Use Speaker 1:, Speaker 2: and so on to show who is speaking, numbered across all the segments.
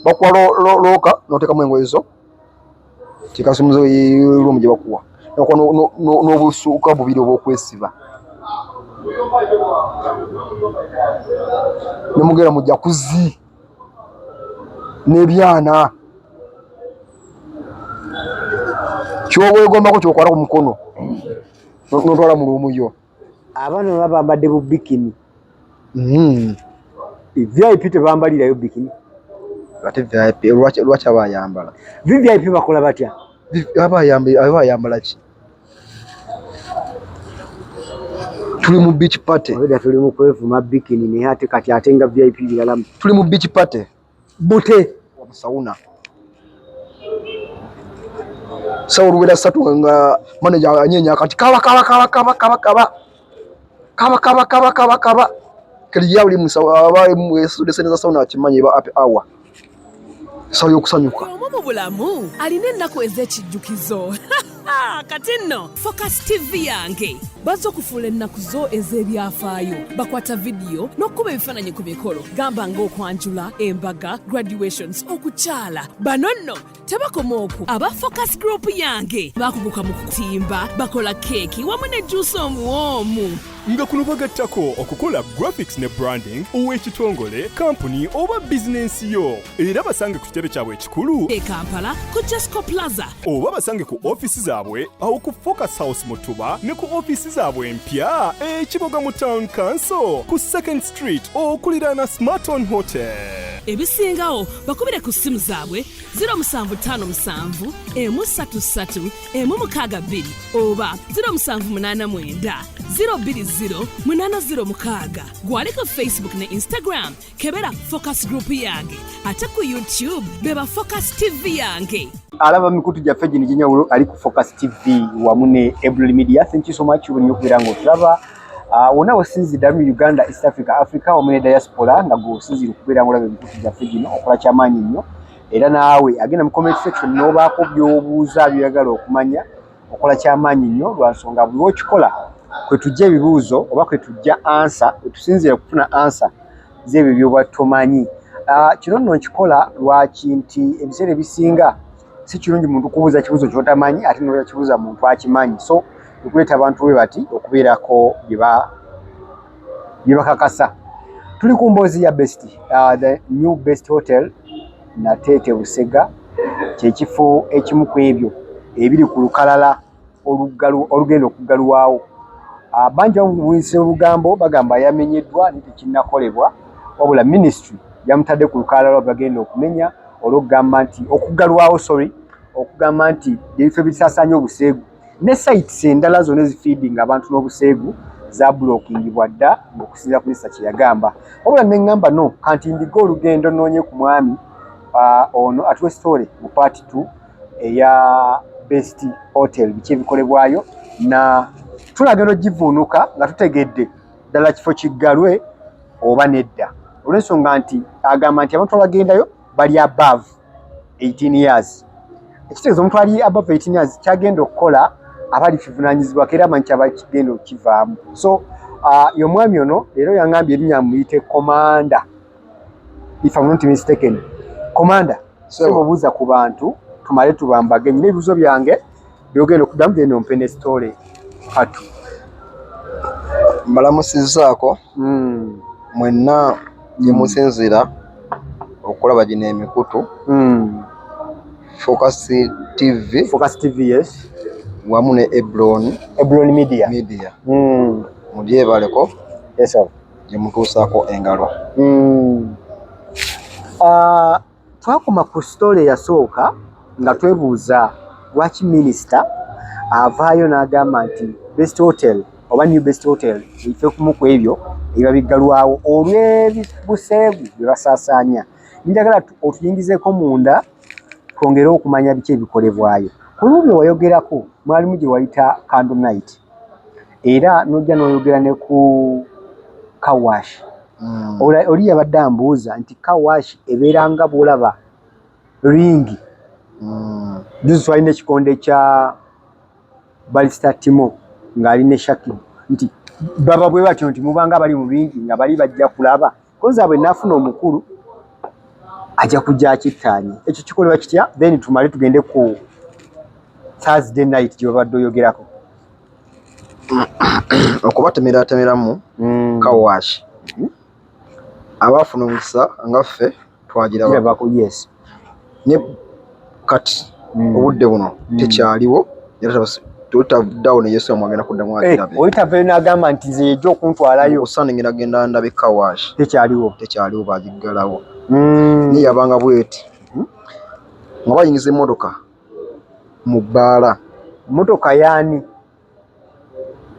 Speaker 1: bakuwa loka notekamu engoye zo kikasumuzo room gye bakuwa n'obusuuka bubiri obw'okwesiba nemugera mu jakuzi n'ebyana kyobwegombako kyokwala ku mukono notwala mu luumu yo
Speaker 2: abaana baba bambadde bu bikini VIP tebambalirayo bikini
Speaker 1: ate VIP lwaki abayambala
Speaker 2: VIP bakola batya
Speaker 1: abayambala ki tuli mu beach party
Speaker 2: oda tuli mu kwevuma bikini naye ate kati ate nga VIP biralamu
Speaker 1: tuli mu beach party
Speaker 2: bute
Speaker 1: sauna sauru wera satu nga manager anyenya kati kaba kali yauli musawa mu desene sauna kimanye ba happy hour sayo kusanyuka
Speaker 3: omu bulamu alina ennaku ez'ekijjukizo kati nno Focus TV yange bazza okufuula ennaku zo ez'ebyafaayo bakwata vidiyo n'okkuba ebifaananyi ku mikolo gamba ng'okwanjula embaga graduations okukyala bano nno tebakoma okwo aba Focus Group yange bakuguka mu kutimba bakola keeki wamu ne juice omuwoomu
Speaker 4: nga kuno bagattako okukola graphics ne branding ow'ekitongole kampuni oba bizinensi yo era basange ku kitebe kyabwe ekikulu
Speaker 3: e Kampala ku Jesco Plaza
Speaker 4: oba basange ku ofisi zaabwe awo ku Focus House Mutuba ne ku ofisi zaabwe empya ekiboga mu Town Council ku 2nd Street okuliraana Smarton Hotel
Speaker 3: ebisingawo bakubire ku ssimu zaabwe 0757 133 162 oba 0789 020 gwali ku Facebook ne Instagram kebera Focus Group yange ate ku YouTube beba Focus TV yange
Speaker 2: alaba mikutu gyaffe gino egy'enjawulo ali ku Focus TV wamu ne Ebro Media. Thank you so much buli okubeera ng'otulaba wonna wesinzidde mu Uganda, East Africa, Africa wamu ne diaspora nga gweosinzire okubeera ng'olaba emikutu gyaffe gino okola kyamaanyi nnyo era naawe agenda mu comment section n'obaako by'obuuza by'oyagala okumanya okola kyamaanyi nnyo lwa nsonga buli w'okikola kwe tujja ebibuuzo oba kwe tujja ansa etusinzira kufuna ansa z'ebyo by'oba tomanyi. Kino nno nkikola lwaki nti ebiseera ebisinga si kirungi muntu kubuuza kibuuzo ky'otamanyi ate n'olya kibuuza muntu akimanyi so okuleeta abantu bwe bati okubeerako bye bakakasa. Tuli ku mboozi ya Best, the new Best Hotel Nateete Busega kyekifo ekimu ku ebyo ebiri ku lukalala olugenda okuggalwawo. Bangi bamuyise olugambo bagamba yamenyeddwa netekinnakolebwa wabula ministry yamutadde ku lukalala bagenda okumenya olwokugamba nti okuggalwawo okugamba nti ebifo ebisaasaanya obuseegu ne sites endala zonna ezifeeding abantu n'obuseegu za blockingibwa dda okusinziira ku minisita kye yagamba wabula neŋŋamba no kanti ndiga olugendo noonye ku mwami ono atuwe story mu part 2 eya Best Hotel biki ebikolebwayo na tulagenda ogivuunuka nga tutegedde ddala kifo kiggalwe oba nedda olw'ensonga nti agamba nti abantu abagendayo bali above 18 years. Ekitegeeza omuntu ali above 18 years kyagenda okukola abali kivunaanyizibwako era amanyi kyaba kigenda okivaamu. So y'omwami ono leero yangambye erinnya muyite Commander, if I'm not mistaken. Commander obuuza ku bantu tumale tubambage nyina ebibuuzo byange byogenda okuddamu then ompe ne story katu
Speaker 1: mbalamusizaako mwenna gye musinzira okulaba gino emikutu Focus TV
Speaker 2: yes
Speaker 1: wamu ne Ebron Media mubyebaleko
Speaker 2: yes sir
Speaker 1: gye mutuusaako engalo.
Speaker 2: Twakoma ku story yasooka nga twebuuza lwaki minisita avaayo n'agamba nti Best Hotel oba new Best Hotel ife kumu ku ebyo ebiba biggalwawo olw'ebuseegu bye basaasaanya. Njagala otuyingizeeko munda twongere okumanya biki ebikolebwayo. Ku lubyo wayogerako mwalimu gye wayita Candle Night era n'ojja n'oyogera ne ku Kawash. Oli yabadde ambuuza nti Kawash ebeera nga bw'olaba ringi juzi twalina ekikonde kya Balista Timo ng'ali ne Shakib nti baba bwe batyo nti mubanga bali mu bingi nga bali bajja kulaba koza bwe nafuna omukulu ajja kujja akittaanye. Ekyo kikolebwa kitya? Then tumale tugende ku Thursday night gye babadde oyogerako.
Speaker 1: Okubatemeratemeramu kawashi abaafuna omukisa ngaffe twagirabako.
Speaker 2: Yes.
Speaker 1: Ne kati obudde buno tekyaliwo era tutaddawo ne Yesu amwagenda kuddamu agirabe.
Speaker 2: Oyita vyo n'agamba nti nze ejja okuntwalayo.
Speaker 1: Osaana ngenda genda ndabe kawashi.
Speaker 2: Tekyaliwo
Speaker 1: bagiggalawo. Ni yabanga bweti. Nga bayingiza emmotoka mu bbaala.
Speaker 2: Motoka yaani?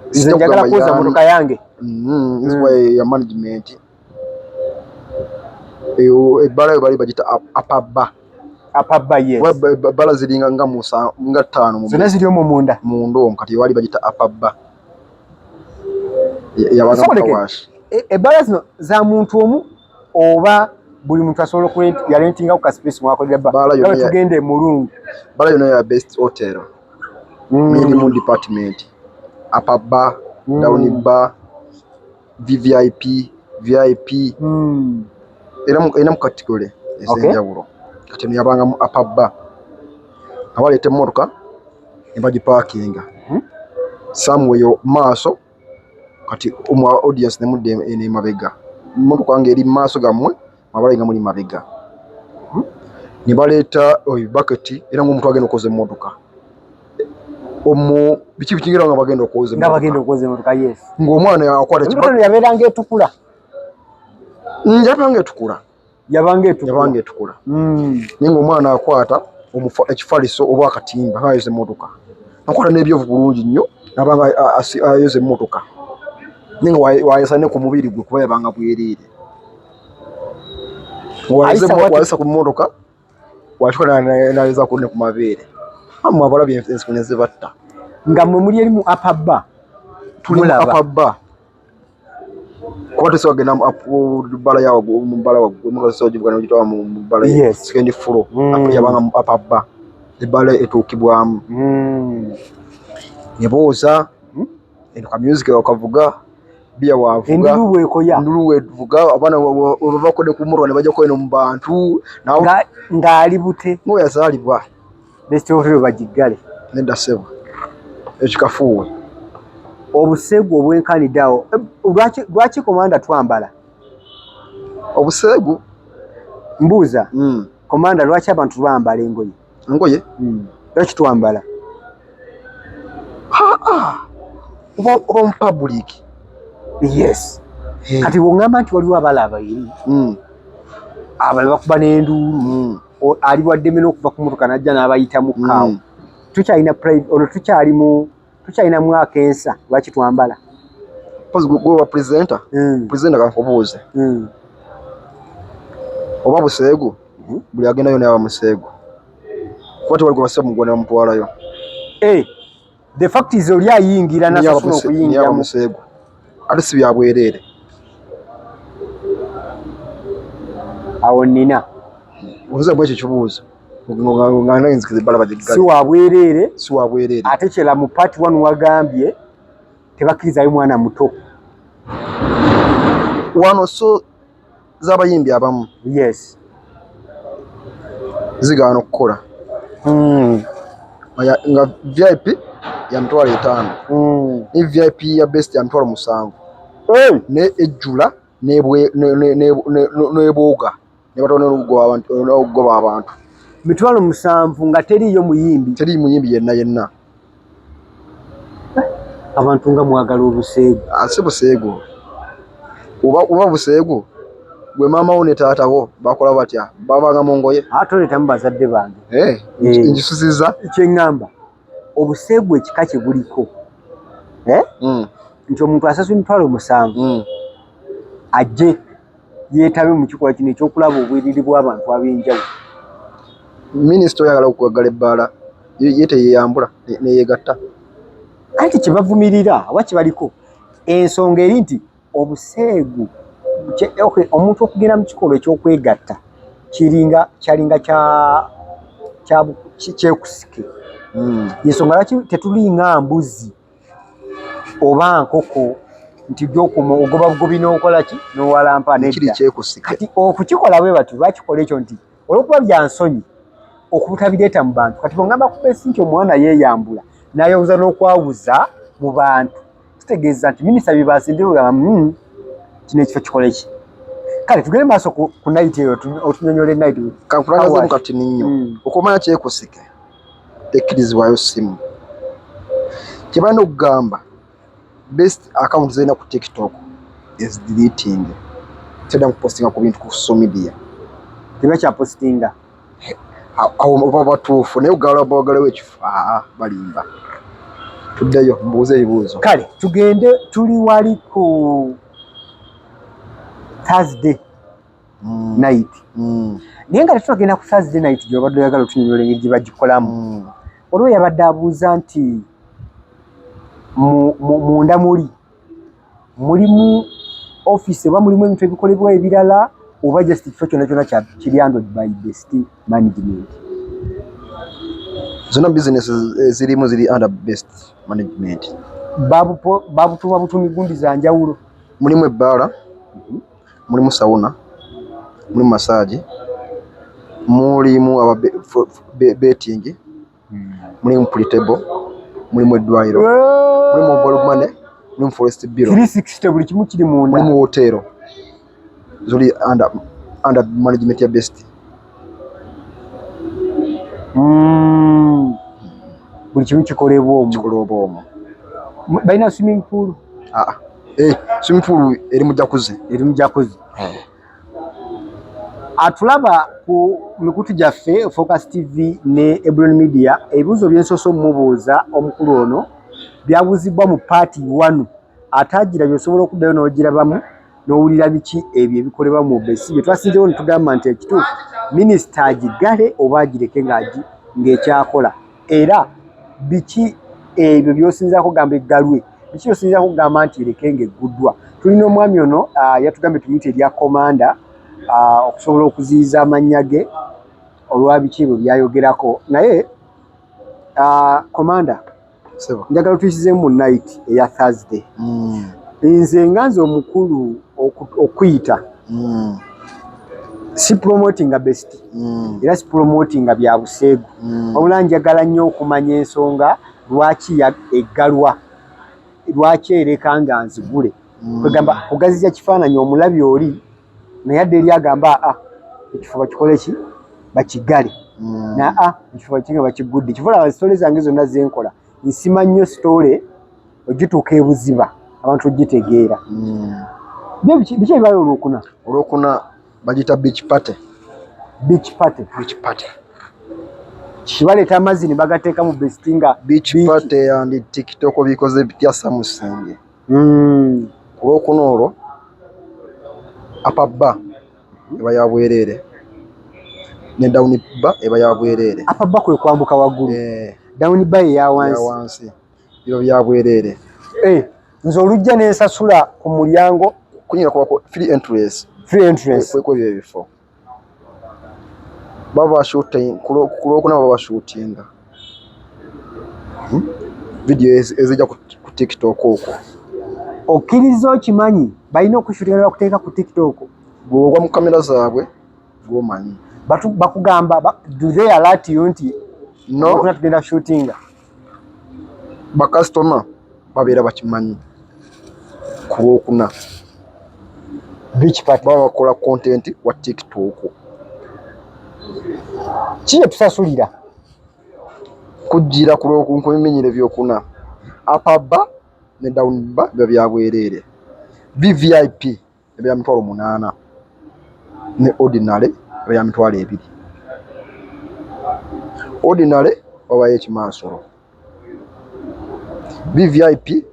Speaker 2: Nze njagala kuuza motoka yange.
Speaker 1: Ya management. Ebbala bali bagita apabba.
Speaker 2: Yes.
Speaker 1: Bala ziringa nga musa nga 5
Speaker 2: zona ziri omwo munda
Speaker 1: kati wali bagita apabba yabaga kawashi.
Speaker 2: Ebbala zino za muntu omu oba buli muntu asobola yalentinga ku ka space mwakolera bala tugende mulungu.
Speaker 1: Bala yona ya best hotel miri mu department apabba down bar VIP era mu category ezenjawulo. Kati yabanga mu apabba abalete emmotoka ne bagiparkinga somewhere maaso kati omu audience ne mudde ene mabega emmotoka nga eri maaso gammwe abalenga muli mabega ne baleeta bucket era ng'omuntu agenda okukoza emmotoka omu biki bikingira nga bagenda okukoza
Speaker 2: emmotoka. Yes.
Speaker 1: Ng'omwana akwata
Speaker 2: kibuga yabeeranga etukula.
Speaker 1: Yabanga etukula. Ninga omwana akwata ekifaliso oba akatimba ng'ayoza emmotoka. Akwata n'ebyovu bulungi nnyo nabanga ayoza emmotoka. Ninga wayesa ne ku mubiri gwe kuba yabanga bwereere. Wayesa ku mmotoka watuka n'ayeza ku ne ku mabeere. Amma abalabye ensiko ne zibatta.
Speaker 2: Nga mwe muli eri mu apabba.
Speaker 1: Tulaba apabba. Kuba tesogenda bbala yawo mu bbala waggulu sojibuka n'ogitwala mu bbala second floor yabanga apabba ebbala etuukibwamu ne booza ka music wakavuga bia wavuga endulu wevuga abana oluvako ne ku murwa ne bajja kweno mu bantu
Speaker 2: ng'ali bute
Speaker 1: ngo yazaalibwa
Speaker 2: best hotel bagiggale
Speaker 1: nenda sebo ekikafuwe
Speaker 2: obusegu obwenkaniddawo. Lwaki komanda twambala
Speaker 1: obusegu?
Speaker 2: Mbuuza komanda lwaki abantu bambala engoye? Lwaki twambala?
Speaker 1: Oba mu public.
Speaker 2: Yes. Kati bw'oŋŋamba nti waliwo abalaba eri abala bakuba n'enduulu ali waddeme n'okuva ku motoka n'ajja n'abayita mu kaawo. Tukyalina mwaka ensa lwaki twambala?
Speaker 1: Gwe presenter kankubuuze oba buseegu buli agendayo naye museegu kuba tewali gwe basaba mugwa ne bamutwalayo.
Speaker 2: The fact is oli ayingira nasasula okuyingira
Speaker 1: mu museegu ate si bya bwereere.
Speaker 2: Awo nina
Speaker 1: obuze bwekyo kibuuzo
Speaker 2: si wa bwereere ate kyera mu part 1 wagambye tebakkirizayo mwana muto
Speaker 1: wano so z'abayimbi abamu.
Speaker 2: Yes.
Speaker 1: Zigaana okukola nga VIP ya mitwalo 5 ne VIP ya best ya mitwalo 7 ne ejjula n'ebooga ne batona n'okugoba abantu
Speaker 2: mitwalo 7 nga teriyo muyimbi yenna. Abantu nga mwagala obuseegu.
Speaker 1: Si buseegu oba buseegu gwe maama wo ne taata wo bakola batya babanga mu ngoye
Speaker 2: ate oletamu bazadde bange
Speaker 1: njisusiza
Speaker 2: kyeŋŋamba obuseegu ekika kye buliko nti omuntu asasula emitwalo 7 ajje yeetabe mu kikolwa kino ekyokulaba obweriri bw'abantu ab'enjawulo.
Speaker 1: Minisita oyagala okuwagala ebbaala ye teyeyambula neyegatta
Speaker 2: anti kyebavumirira oba kibaliko ensonga eri nti obuseegu omuntu okugenda mu kikolwa ekyokwegatta kyalinga kyekusike. Yensonga lwaki tetulinga mbuzi oba nkoko nti gyokuma ogoba bugobi n'okola ki n'owalampa
Speaker 1: kiri kyekusike
Speaker 2: kati okukikola bwe batu bakikola ekyo nti olwokuba byansonyi okubutabireeta mu bantu kati bongamba kubesi nti omwana yeeyambula n'ayawuza n'okwawuza mu bantu kitegeeza nti minisita byebasindirwa kino ekifo kikole ki kale tugende maaso ku nayiti eyo otunyonyola enayiti
Speaker 1: kankulagazamu kati ninnyo okumanya kyekusike tekkirizibwayo simu kyebalina okugamba best account zirina ku TikTok is deleting teda kupostinga ku bintu ku social media
Speaker 2: teba kya postinga
Speaker 1: awo batuufu naye ogalawo ekifo balimba tuddeyo mbuuze ebibuuzo
Speaker 2: kale tugende tuli wali ku Thursday night naye nga tetugenda ku Thursday night gyobadde oyagala otunyonyola engeri gye bagikolamu olwo yabadde abuuza nti munda mulimu office oba mulimu ebintu ebikolebwa ebirala oba just kifo kyonna kyonna kiri handled by best management
Speaker 1: zonna business zirimu ziri under best management
Speaker 2: babutuma butumi gundi za njawulo
Speaker 1: mulimu ebbaala mulimu sauna mulimu massage mulimu betting mulimu pretable mulimu eddwaliro mulimu mobile money mulimu forest bureau
Speaker 2: 360 buli kimu kiri munda
Speaker 1: mulimu hotel zuli under management ya best
Speaker 2: buli kimu kikolebwa
Speaker 1: omwo
Speaker 2: balina swimming pool
Speaker 1: swimming pool eri mu jacuzzi
Speaker 2: atulaba ku mikutu gyaffe Focus TV ne Ebron Media ebibuuzo byensoso omubuuza omukulu ono byabuuzibwa mu paati 1 atagira byosobola okuddayo n'ogirabamu n'owulira biki ebyo ebikolebwa mu besi bye twasinzeewo ne tugamba nti ekituufu minisita agigale oba agireke ng'ekyakola era biki ebyo by'osinzaako kugamba eggalwe biki by'osinzaako kugamba nti ereke ng'egguddwa tulina omwami ono yatugambye tumuyite erya komanda okusobola okuziyiza amannya ge olwa biki ebyo byayogerako naye komanda njagala tuyisizeemu mu night eya Thursday nze nganze omukulu okuyita si promotinga best era si promotinga bya buseegu wabula njagala nnyo okumanya ensonga lwaki eggalwa lwaki ereka nga nzigule kwegamba kugaziza kifaananyi omulabi oli naye adde eri agamba ekifo bakikole ki bakigale ekifo kinga bakigudde kivula sitole zange zonna zenkola nsima nnyo sitole ogituuka ebuziba abantu ogitegeera biki ebibala olwokuna
Speaker 1: bagita beach party
Speaker 2: kibaleeta amazzi ne bagateeka mu bestinga
Speaker 1: beach party and TikTok bikoze bitya samusenge olwokuna olwo apabba eba yabwerere ne down ba eba yabwerere
Speaker 2: apabba kwe kwambuka waggulu down ba ya wansi
Speaker 1: biro byabwerere
Speaker 2: nze olujja n'ensasula ku mulyango
Speaker 1: kunyira kwa free entrance kwa ebifo baba shooting kulokuna baba shooting video ezija ku TikTok okwo
Speaker 2: okkiriza okimanyi balina okushutinga bakuteeka ku TikTok
Speaker 1: bw'ogwa mu kamera zaabwe bw'omanyi
Speaker 2: bakugamba do they alert you nti okuna tugenda shootinga
Speaker 1: bakasitoma babeera bakimanyi ku lwokuna
Speaker 2: beach party
Speaker 1: baba bakola content wa TikTok
Speaker 2: kiye tusasulira
Speaker 1: kujjira ku lwokuminyire byokuna apaba ne down ba byabwerere VVIP ebya mitwalo 8 ne ordinary ebya mitwalo 2 ordinary wabaye ekimansolo VVIP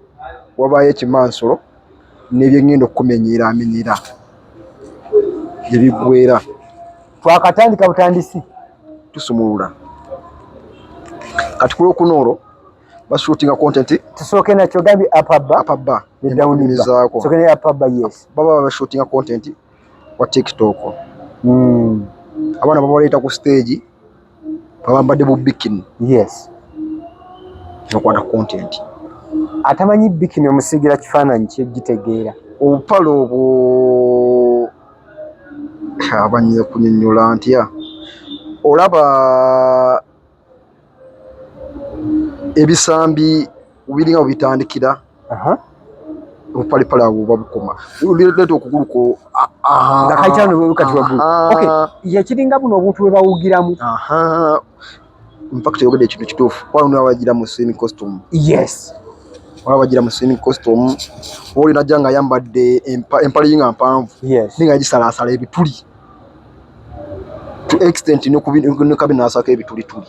Speaker 1: wabaye ekimansolo n'ebyengendo okumenyera amenyera ebigwera
Speaker 2: twakatandika butandisi
Speaker 1: tusumulula kati ku lwokunoolo bashootinga content
Speaker 2: tusooke nakyo gambi apaba
Speaker 1: ne down zaako
Speaker 2: tusooke ne apaba yes
Speaker 1: baba bashootinga content wa TikTok abana babaleeta ku stage babambadde bu bikini
Speaker 2: yes
Speaker 1: nokwata content
Speaker 2: atamanyi bikini omusigira kifaananyi kyegitegeera
Speaker 1: obupale obwo abanyire kunyonnyola ntya olaba ebisambi biringa bitandikira obupalipale abo babukoma leeta okuguluko
Speaker 2: nga kaitano kati waggulu yekiringa buno obuntu bwe bawugiramu
Speaker 1: infact yogedde ekintu kituufu wano abagira mu swimming costume
Speaker 2: yes
Speaker 1: wabagira mu swimming costume oli najja nga ayambadde empale yinga mpanvu ninga gisalaasala ebituli to extent nekabinaasako ebitulituli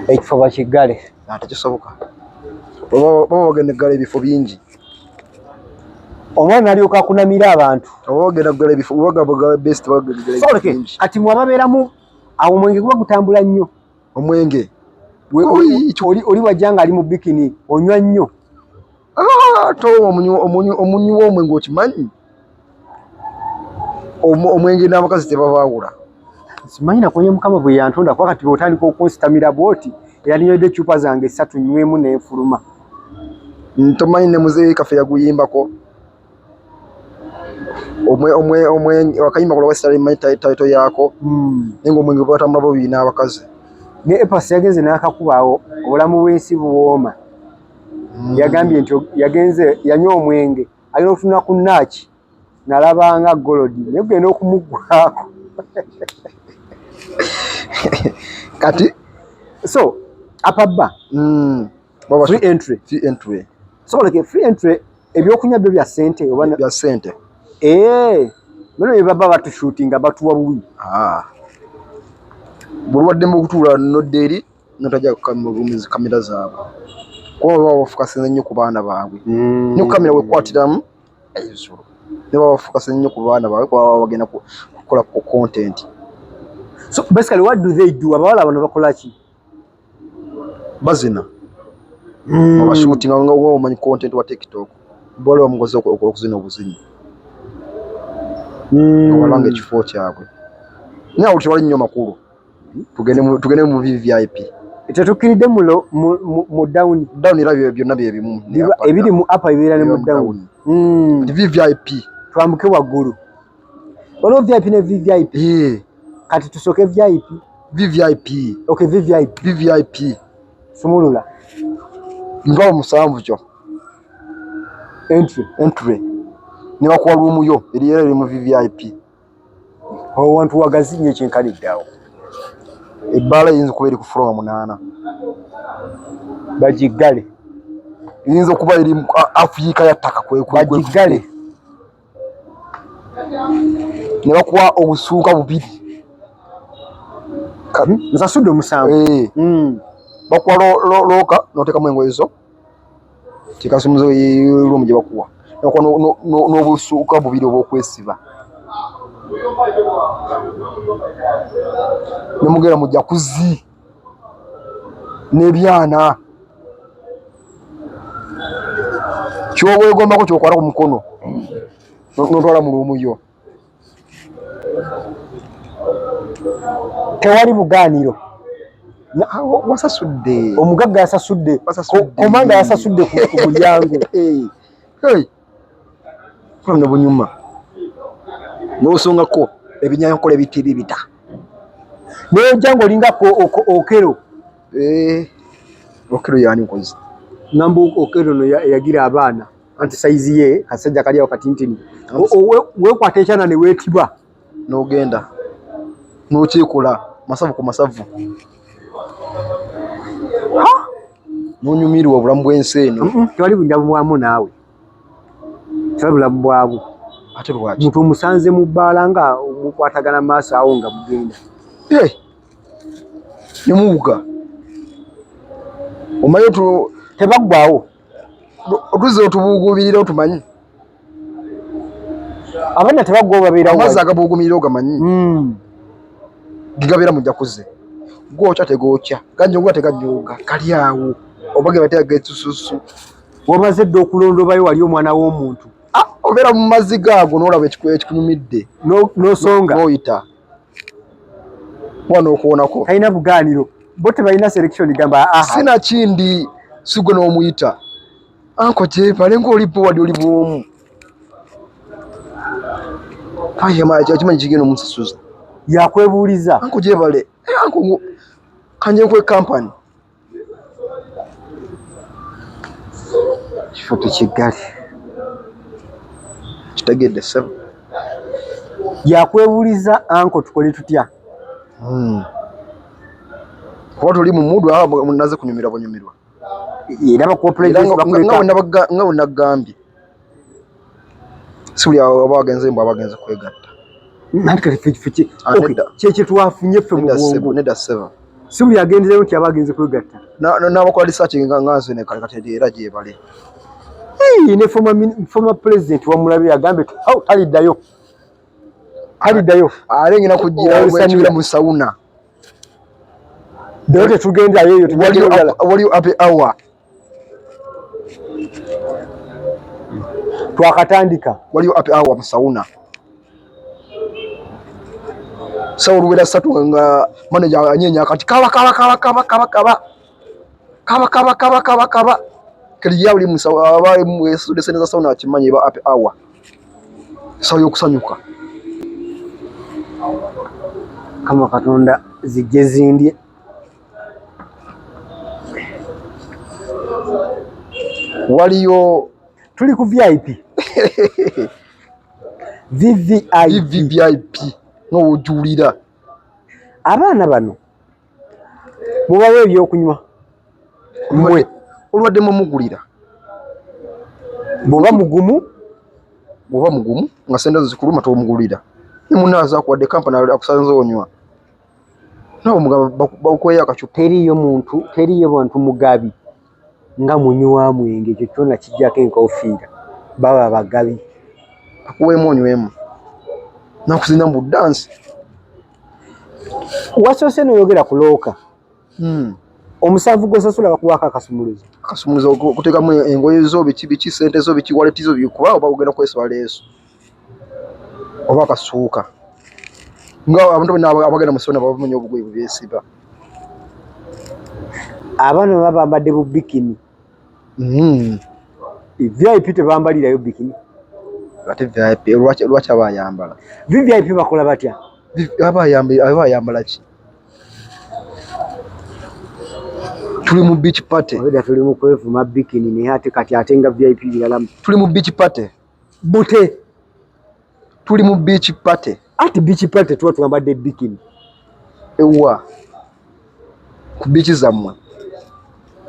Speaker 2: ekifo bakiggale
Speaker 1: tekisoboka baba bagenda eggala ebifo bingi
Speaker 2: omwana alyoka akunamira abantu
Speaker 1: oba bagenda ggala ebifo bagaba best bagenda bingi
Speaker 2: kati mwe ababeeramu awo omwenge guba gutambula nnyo
Speaker 1: omwenge
Speaker 2: oli wajja nga ali mu bikini onywa nnyo
Speaker 1: ate omunywi w'omwenge okimanyi omwenge n'abakazi tebabaawula
Speaker 2: simanyi nakonya mukama bwe yantonda kuba kati bw'otandika okunsitamira bwoti era ninyodde ecupa zange 3 nywemu n'enfuluma
Speaker 1: tomanyi ne muzeeyi kaffe yaguyimbako wakayimba kula wesitali manyi taito yaako naye nga omwenge bwatambula bubiri n'abakazi
Speaker 2: ne epasi yagenze n'akakubaawo obulamu bw'ensi buwooma yagambye nti yagenze yanywa omwenge alina otunula ku naaki nalabanga golodi naye genda okumuggwako
Speaker 1: kati
Speaker 2: so apabba free entry so like free entry ebyokunywa byo bya ssente oba
Speaker 1: bya ssente
Speaker 2: bino bye baba batushuutinga batuwa bubi
Speaker 1: bulwadde mu kutuula nodde eri notajja kamera zaabwe kuba baba bafukasinze nnyo ku baana baabwe nyo kamera wekwatiramu ezulu ne baba bafukasinze nnyo ku baana baabwe kuba baba bagenda kukola ku content.
Speaker 2: So basically what do they do? Abawala bano bakola ki?
Speaker 1: Bazina abashooting nga omanyi content wa TikTok bole bamugoze okuzina obuzinyi walanga ekifo kyabwe naye awo tewali nnyo makulu tugende mu VIP
Speaker 2: tetukiridde mu down
Speaker 1: era byonna byebimu
Speaker 2: ebiri mu upper ebibeera ne mu down
Speaker 1: VIP
Speaker 2: twambuke waggulu waliwo VIP ne VVIP kati tusoke
Speaker 1: VVIP
Speaker 2: okay VVIP sumulula
Speaker 1: nga musanvu kyo entry ne bakuwa room yo eri mu VVIP
Speaker 2: wantu wagazinye kyenkaniddeawo
Speaker 1: ebbala yinza kuba eri ku floor 8
Speaker 2: bagiggale
Speaker 1: yinza okuba eri Afrika ya ttaka
Speaker 2: bagiggale
Speaker 1: ne bakuwa obusuuka bubiri
Speaker 2: nsasudde omusanvu
Speaker 1: bakuwa looka n'oteekamu engoye zo tekasumuzo room gye bakuwa n'obusuuka bubiri obw'okwesiba nemugera mu jacuzzi n'ebyana kyobwegombako kyokwala ku mukono n'otwala mu luumu yo
Speaker 2: tewali bugaaniro
Speaker 1: wasasudde
Speaker 2: omugagga yasasudde komanda yasasudde ku mulyango
Speaker 1: ne bunyuma n'osongako ebinyankola ebitiri bita
Speaker 2: n'ojja ng'olingako okero
Speaker 1: okero yaani nkozi
Speaker 2: namba okero no yagira abaana anti saizi ye kasajja kali awo katintini weekwata ekyana ne weetiba
Speaker 1: n'ogenda n'okyekola masavu ku masavu n'onyumirwa obulamu bw'ensi eno
Speaker 2: tewali bunjabu bwamu naawe tewali bulamu bwabu
Speaker 1: ate lwaki
Speaker 2: muntu omusanze mu bbaala nga mukwatagana maaso awo nga mugenda
Speaker 1: ne muwuga omanyi
Speaker 2: tebaggwawo
Speaker 1: otuzze otubuugubirira otumanyi
Speaker 2: abaana tebaggwawo babeerawo
Speaker 1: amazzi agabuugumira ogamanyi gigabeera mu jacuzzi gwokya tegookya ganyoga teganyoga kali awo oba gebateagekisusu
Speaker 2: wamaze dde okulondobayo wali omwana w'omuntu
Speaker 1: obeera mu mazzi gaago n'olaba ekikunyumidde
Speaker 2: n'osonga
Speaker 1: n'oyita kuba n'okuwonako
Speaker 2: talina bugaaniro bote balina selection gamba aha
Speaker 1: sina kindi sigwe n'omuyita anko gyebale ng'olipo wadde oli bwomu akimanyi kigenda omusasuza
Speaker 2: yakwebuuliza
Speaker 1: anko gyebale anko kanje nkwe kampani
Speaker 2: kifo tekigali
Speaker 1: kitegedde sebo
Speaker 2: yakwebuuliza anko tukole tutya
Speaker 1: kuba tuli mu mudu awo naze kunyumirwa bunyumirwa
Speaker 2: era
Speaker 1: nga bwe nagambye si buli aba wagenze mbw abagenze kwegatta
Speaker 2: kyekye twafunye ffe mu bwongo
Speaker 1: nedda sebo
Speaker 2: si buli agendereyo nti aba agenze kwegatta
Speaker 1: n'abakola risaaki nga nze ne kati era gyebale
Speaker 2: ne former president wamulabe yagambye taliddayo
Speaker 1: ale ngina kugira mu sauna
Speaker 2: ddayo tetugendayo eyo
Speaker 1: waliyo happy hour
Speaker 2: twakatandika
Speaker 1: waliyo happy hour mu sauna sawa oluwera 3 nga manager anyenya kati kaba kali yawuli mu sawa abali mu esude seneza sauna akimanyi ba happy hour sawa yokusanyuka
Speaker 2: kama katonda zijje zindye
Speaker 1: waliyo
Speaker 2: tuli ku VIP VVIP
Speaker 1: n'owujulira
Speaker 2: abaana bano mubawe ebyokunywa
Speaker 1: mwe olwadde mumugulira
Speaker 2: bwoba mugumu
Speaker 1: nga sente zikuluma tomugulira nimunaaza akuwadde kampani akusanze onywa nawe mugamba bakweyo akacupa
Speaker 2: teriyo bantu mugabi nga munywa mwenge ekyo kyona kijjako enkofiira baba bagabi
Speaker 1: akuweemu onywemu nakuzina mu dansi
Speaker 2: wasoose noyogera ku looka omusanvu gwosasula bakuwaako
Speaker 1: akasumuluzo okuteekamu engoye zo biki sente zo biki waleti zo bikuba oba ogenda kwesaba leeso oba akasuuka nga abantu bonna abagenda mu sona babamanya obugoye bwebyesiba
Speaker 2: abaana baba bambadde bu bikini VIP tebambalirayo bikini
Speaker 1: ate VIP lwaki abayambala
Speaker 2: VIP bakola batya
Speaker 1: abayambala ki tuli mu beach party
Speaker 2: oda tuli mu kwevuma bikini naye ate kati ate nga VIP biralamu
Speaker 1: tuli mu beach party
Speaker 2: bute
Speaker 1: tuli mu beach party
Speaker 2: ati beach party tuba twambadde bikini
Speaker 1: ewa ku beach zammwe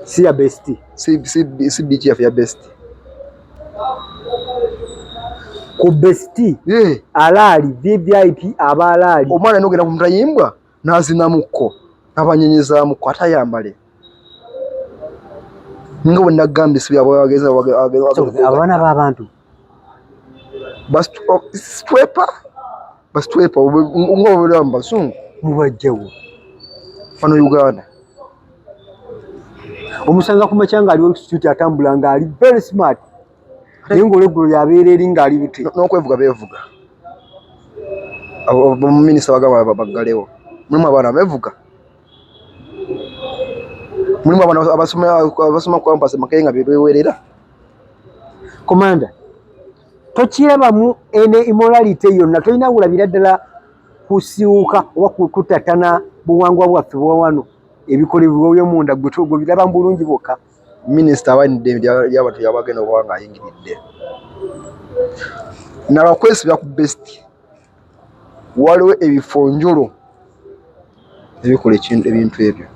Speaker 2: si ya best
Speaker 1: si beach ya best
Speaker 2: ku best alaali VIP abalaali
Speaker 1: omwana nogenda ku mutayimbwa nazinamuko nabanyenyezaamuko atayambale nga bwe nagambye si byabageza
Speaker 2: abaana b'abantu
Speaker 1: basitwepa nga obulamu basungu
Speaker 2: mubajjawo
Speaker 1: fano Uganda
Speaker 2: omusanga ku makya nga aliwo institute atambula nga ali very smart naye ng'olweggulo yabeera eri ng'ali bute
Speaker 1: n'okwevuga beevuga minisita bagamba baggalewo mulimu abaana beevuga mulimu abaana abasoma ku kampasi makaye nga bebewerera
Speaker 2: komanda tokirabamu ene immorality yonna tolina kulabira ddala kusiuka oba kutatana buwangwa bwaffe bwa wano ebikolebwa by'omunda gwe biraba bulungi bwokka
Speaker 1: minisita abaanidde ly'abantu yabagenda okuba nga ayingiridde nabakwesibya ku best waliwo ebifonjolo ebikola ebintu ebyo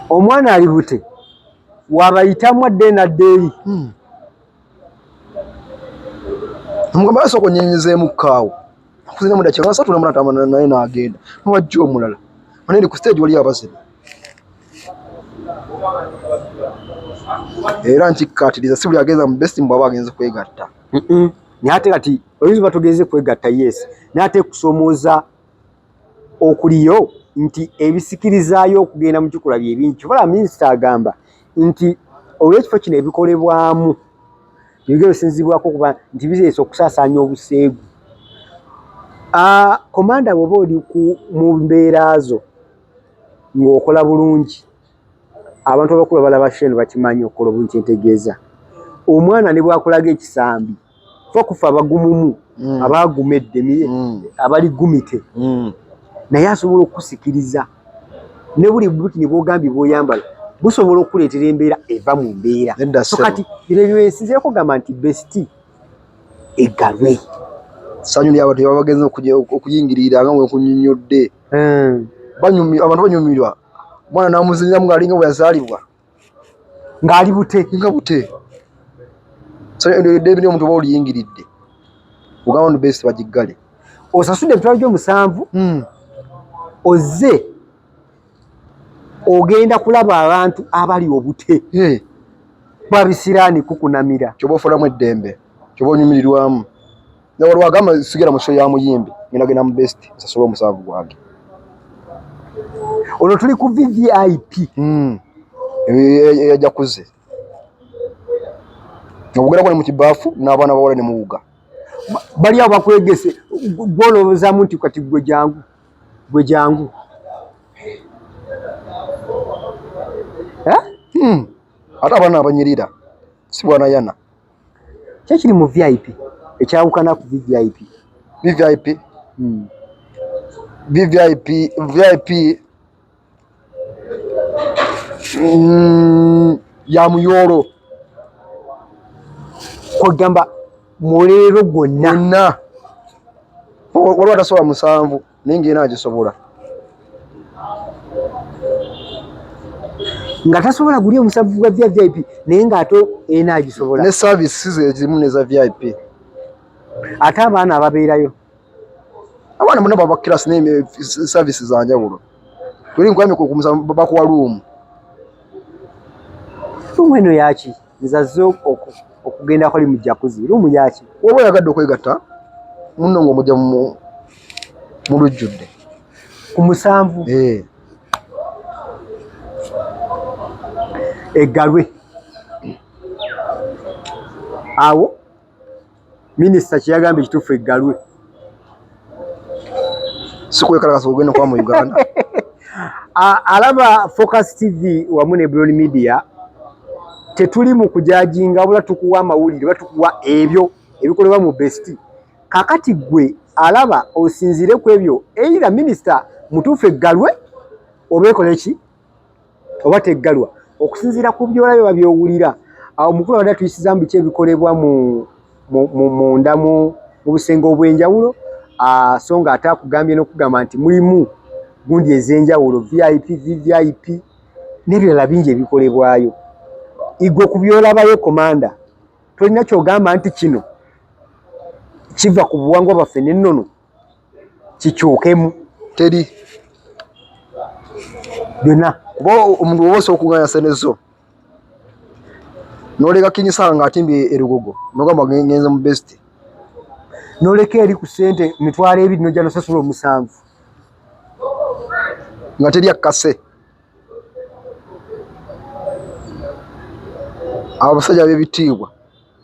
Speaker 2: omwana ali bute wabayitamu adde naddeeyi
Speaker 1: omugamba asooka onyenyezeemu kaawo akuzina muda kyanga 3 namulata naye n'agenda nowajja omulala maneri ku stage waliyo abazibu era nkikkaatiriza si buli agenza mu best mbwaba agenze kwegatta
Speaker 2: naye ate kati oyinza batugeze kwegatta yes naye ate kusomooza okuliyo nti ebisikirizaayo okugenda mu kikola bye bingi kibala minisita agamba nti olw'ekifo kino ebikolebwamu bigero sinzibwako kuba nti bizeesa okusaasaanya obuseegu Komanda bwoba oli mu mbeera zo ng'okola bulungi, abantu abakulu abalaba sheno bakimanyi okukola obulungi. Ntegeeza omwana ne bwakulaga ekisambi fa kufa abagumumu abagumedde abali gumite naye asobola okukusikiriza ne buli buti ne bwogambye bw'oyambala busobola okuleetera embeera eva mu mbeera. So kati bino byensinzireko kugamba nti besiti egalwe
Speaker 1: sanyu lya abantu babagenze okuyingirira nga bwe kunnyonnyodde. Abantu banyumirwa mwana namuzinyamu ng'alinga bwe yazaalibwa
Speaker 2: ng'ali bute
Speaker 1: nga bute. David omuntu oba oliyingiridde ogamba nti besiti bagiggale.
Speaker 2: Osasudde emitwalo gyo7 ozze ogenda kulaba abantu abali obute babisiraani kukunamira
Speaker 1: kyoba ofulamu eddembe kyoba onyumirirwamu. Waliwo agamba sigera mu show ya muyimbi ngenda genda mu besiti nsasula omusanvu gwange.
Speaker 2: Olwo tuli ku VVIP
Speaker 1: yajja kuze obugera kwali mu kibaafu n'abaana bawala ne muwuga
Speaker 2: bali awo bakwegese gwolowoozamu nti kati gwe jangu
Speaker 1: ate abaana abanyirira si bwanayana.
Speaker 2: Kyekiri mu VIP ekyawukana ku VVIP
Speaker 1: ya muyolo
Speaker 2: kwegamba muleero gwonna
Speaker 1: waliwo atasobola 7 naye ng'ena agisobola
Speaker 2: nga tasobola guli omusanvu gwa VIP naye ng'ate ena agisobola
Speaker 1: ne services ezimu neza VIP.
Speaker 2: Ate abaana ababeerayo
Speaker 1: abaana bonna baba class ne services za njawulo tuli nkwame ku musanvu bakuwa luumu
Speaker 2: eno yaki nzaze okugenda kwali mu jacuzzi luumu yaki
Speaker 1: woba oyagadde okwegatta munno ng'omujja mu lujjudde
Speaker 2: ku 7 egalwe awo minisita kyeyagambye ekituufu egalwe
Speaker 1: sikwekalakasa ogenda kuba mu Uganda.
Speaker 2: Alaba Focus TV wamu ne Brown Media tetuli mu kujajinga wabula tukuwa amawulire batukuwa ebyo ebikolebwa mu besiti. Kakati gwe alaba osinzire ku ebyo era minisita mutuufu egalwe oba ekole ki oba teggalwa okusinzira ku byolabye babyowulira. Awo mukulu abadde tuyisiza mu biki ebikolebwa munda mu busenge obw'enjawulo so nga ate akugambye n'okugamba nti mulimu gundi ez'enjawulo VIP VVIP n'ebirala bingi ebikolebwayo. Igwe ku byolabayo komanda tolina kyogamba nti kino kiva ku buwangwa baffe n'ennono kikyukemu
Speaker 1: teri
Speaker 2: byonna
Speaker 1: kuba omuntu wose okunganya senezo noleka kinyisa nga atimbye erugogo nogamba ngenze mu best
Speaker 2: noleka eri ku sente mitwalo 2 nojja nosasula 7
Speaker 1: nga teri akase. Abasajja b'ebitiibwa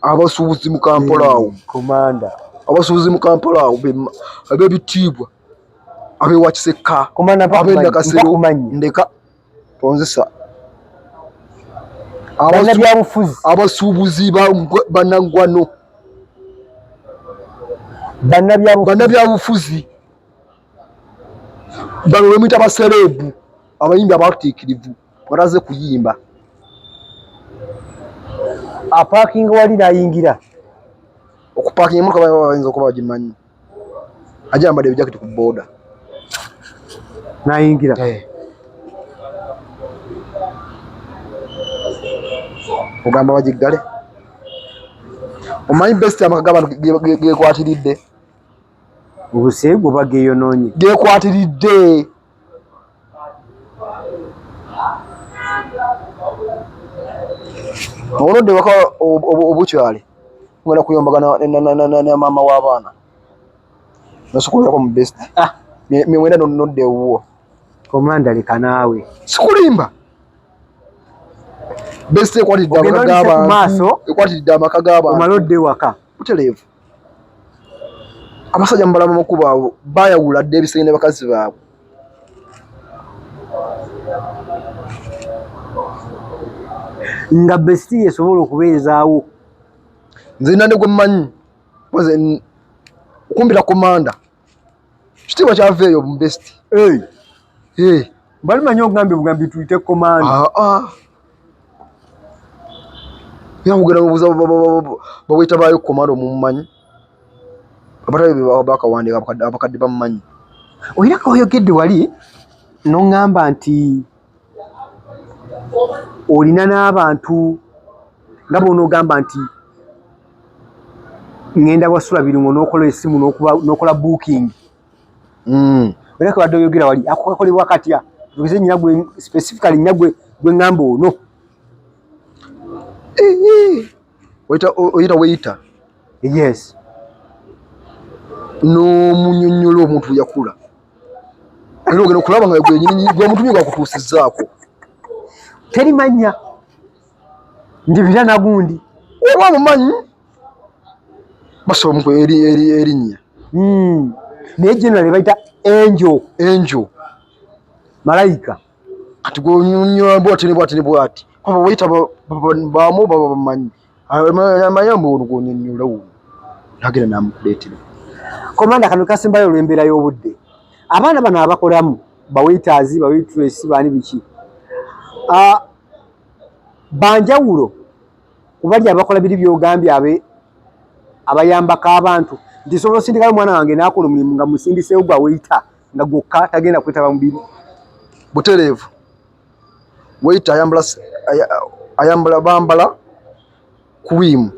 Speaker 1: abasuubuzi mu Kampala awo
Speaker 2: komanda
Speaker 1: abasuubuzi mu Kampala awo ab'ebitiibwa abewa Kiseka
Speaker 2: komanda
Speaker 1: ab'endakasero ndeka tonzesa abasuubuzi bannangwano bannabyabufuzi bano bemuyita basereebu abayimbi abatiikirivu baraze kuyimba
Speaker 2: aparking wali nayingira
Speaker 1: okuparking emotoka bayinza okuba bagimanyi ajambadde ebijaketi ku booda
Speaker 2: nayingira
Speaker 1: ogamba bagiggale omanyi best amaka g'abantu gekwatiridde
Speaker 2: obuseegu oba geeyonoonye
Speaker 1: gekwatiridde olodde waka obukyali ngenda kuyombagana ne maama w'abaana nosukulirako mu best mwenda nodde ewuwo
Speaker 2: komanda leka naawe
Speaker 1: sikulimba best ekwatiridde amaka g'abantu ekwatiridde amaka g'abantu
Speaker 2: omala odde waka
Speaker 1: butereevu abasajja mbalama makuba abo bayawula dde ebisenge ne bakazi baabwe.
Speaker 2: Nga Bestie esobola okubeezaawo.
Speaker 1: Nze nande gwe mmanyi okumbira komanda kitiibwa kyaveeyo mu Bestie.
Speaker 2: Balimanyi okugambye bugambi tuyite komanda.
Speaker 1: Yakugenda mubuuza baweta baayo komanda omumumanyi abatabe bakawandika abakadde bamumanyi.
Speaker 2: Oyirako oyogedde wali n'oŋŋamba nti olina n'abantu nga bw'onoogamba nti ngenda wasula birungo n'okola essimu n'okola booking. Oyirako wadde oyogera wali akakolebwa katya tugeze nnyina gwe specifically nnya gwe ŋŋamba ono.
Speaker 1: Oyita weyita.
Speaker 2: Yes.
Speaker 1: N'omunyonnyola omuntu yakula. Era ogenda okulaba nga gwe mutumye gwakutuusizzaako.
Speaker 2: Teri mannya. Ndibira na gundi.
Speaker 1: Oba mumanyi. Basobola omuntu erinnya.
Speaker 2: Naye generally bayita Angel. Malayika.
Speaker 1: Kati gw'onyonnyola bw'ati. Kuba weyita baamu baba bamanyi. Amayambo ono gw'onyonnyola wo. Nagenda namukuleetera.
Speaker 2: Komanda kano kasembayo olw'embeera y'obudde. Abaana bano abakolamu bawaiters bawaitress baani biki. Banjawulo kubali abakola biri by'ogambye abayambako abantu nti sobola osindikayo omwana wange n'akola omulimu nga musindiseewo gwa waita nga gwokka tagenda kwetaba mubiri.
Speaker 1: Butereevu. Waita bambala kuwiimu.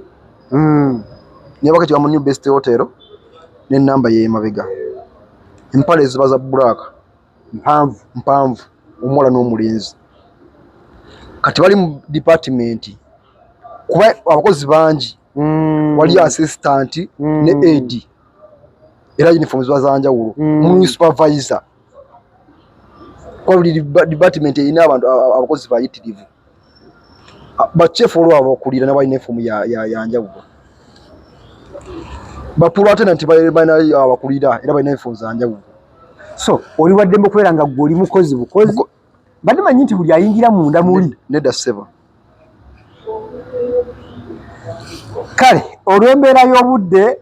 Speaker 1: Niye bakati mu New Best Hotel n'ennamba ye mabega. Empale ziba za black mpanvu omuwala n'omulenzi. Kati bali mu department kuba abakozi bangi. Wali assistant ne AD era uniforms bazanjawulo mu supervisor. Kwa buli department erina abantu abakozi bayitirivu. Bachief olwo abakulira na balina uniform ya njawulo. Bapulu ate nanti balina abakulira era balina uniforms za njawulo.
Speaker 2: So oli waddembe okubeera nga gwe oli mukozi bukozi badde manyi nti buli ayingira munda muli
Speaker 1: nedda sseba.
Speaker 2: Kale olw'embeera y'obudde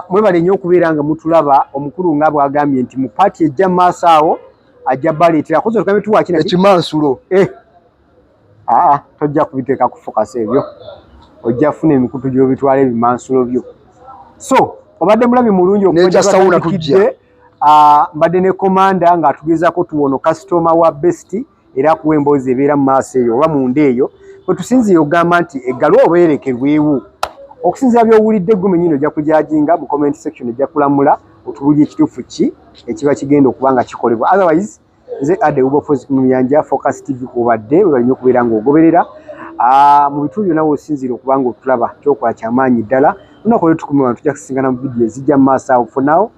Speaker 2: mwebale nnyo okubeera nga mutulaba. Omukulu nga bw'agambye nti mu paati ejja mu maaso awo ajja baleetera kozi tukambe tuwa kina
Speaker 1: ekimansulo.
Speaker 2: Tojja kubiteeka ku focus ebyo, ojja kufuna emikutu gy'obitwala ebimansulo byo. So obadde mulabi mulungi
Speaker 1: okuja
Speaker 2: mbadde ne komanda ng'atugezaako tuwono kasitoma wa Bestie era kuwa emboozi ebeera mu maaso eyo oba munda eyo kwe tusinziire okugamba nti eggalwa oba erekerwewo. Okusinziira by'owulidde ggume nyino ojja kujajinga mu comment section ejja kulamula otubulye ekituufu ki ekiba kigenda okuba nga kikolebwa. Otherwise nze Ade Ubofozi ku Muyanja Focus TV kubadde we balina okubeera ng'ogoberera mu bitundu byonna w'osinziire okuba nga otulaba kyokola kyamaanyi ddala. Lunaku olwo tukumi wano tujja kusingana mu vidiyo ezijja mu maaso awo. For now,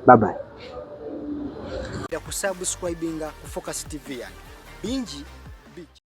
Speaker 2: bye bye.
Speaker 5: Kusubscribinga ku Focus TV yange bingi.